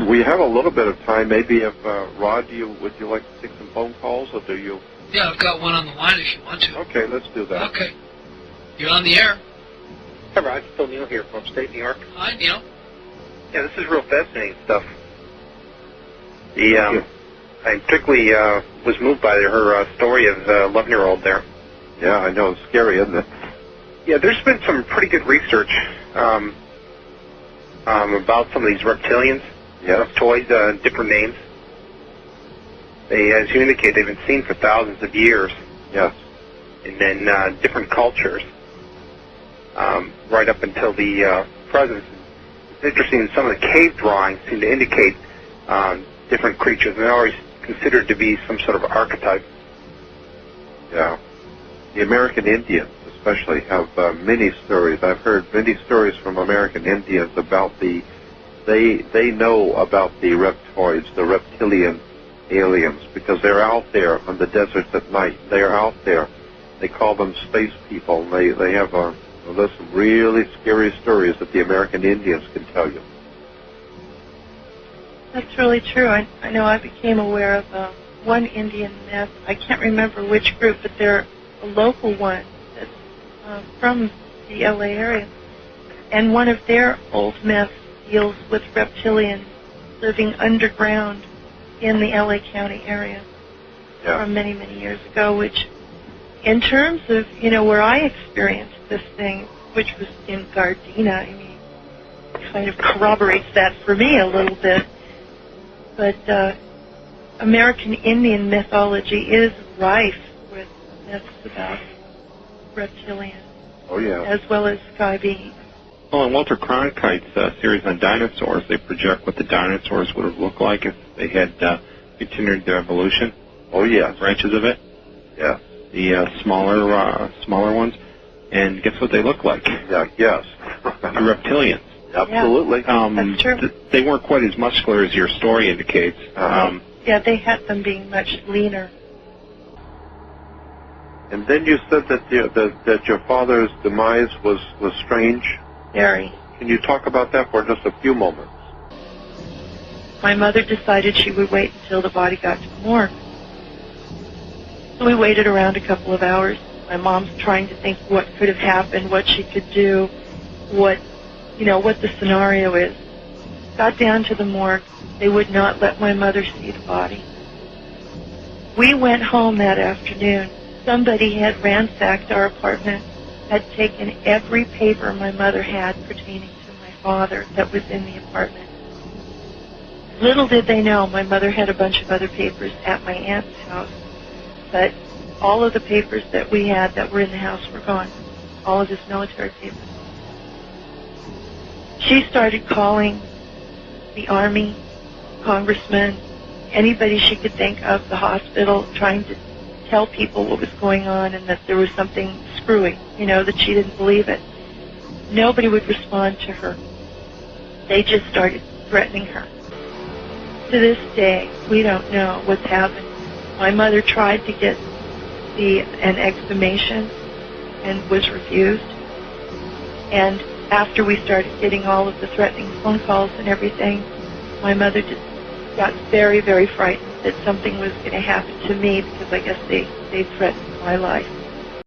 We have a little bit of time. Maybe if, Rod, would you like to take some phone calls, or do you? Yeah, I've got one on the line if you want to. Okay, let's do that. Okay. You're on the air. Hi, Rod. Still Neil here from upstate New York. Hi, Neil. Yeah, this is real fascinating stuff. I particularly was moved by her story of the 11-year-old there. Yeah, I know. It's scary, isn't it? Yeah, there's been some pretty good research about some of these reptilians, reptoids, different names. They, as you indicate, they've been seen for thousands of years. Yes. And then different cultures, right up until the present. It's interesting, some of the cave drawings seem to indicate different creatures, and they're always considered to be some sort of archetype. Yeah. The American Indians especially have many stories. I've heard many stories from American Indians about they know about the reptoids, the reptilian aliens, because they're out there on the deserts at night. They are out there. They call them space people. They have there's some really scary stories that the American Indians can tell you. That's really true. I know I became aware of one Indian myth. I can't remember which group, but they're a local one that's from the LA area. And one of their old myths deals with reptilians living underground in the LA County area from many, many years ago, which in terms of, where I experienced this thing, which was in Gardena, kind of corroborates that for me a little bit. But American Indian mythology is rife with myths about reptilians, as well as sky beings. Well, in Walter Cronkite's series on dinosaurs, they project what the dinosaurs would have looked like if they had continued their evolution. Oh, yes. Branches of it. Yeah. The smaller ones. And guess what they look like? Yeah, yes. The reptilians. Absolutely. That's true. They weren't quite as muscular as your story indicates. Yeah, they had them being much leaner. And then you said that your father's demise was strange. Very. Can you talk about that for just a few moments? My mother decided she would wait until the body got to the morgue. So we waited around a couple of hours. My mom's trying to think what could have happened, what she could do, what the scenario is. Got down to the morgue. They would not let my mother see the body. We went home that afternoon. Somebody had ransacked our apartment, had taken every paper my mother had pertaining to my father that was in the apartment. Little did they know my mother had a bunch of other papers at my aunt's house, but all of the papers that we had that were in the house were gone. All of his military papers. She started calling the Army, congressmen, anybody she could think of, the hospital, trying to tell people what was going on and that there was something screwy, that she didn't believe it. Nobody would respond to her. They just started threatening her. To this day, we don't know what's happened. My mother tried to get an exhumation and was refused. And after we started getting all of the threatening phone calls and everything, my mother just got very, very frightened that something was going to happen to me because I guess they threatened my life.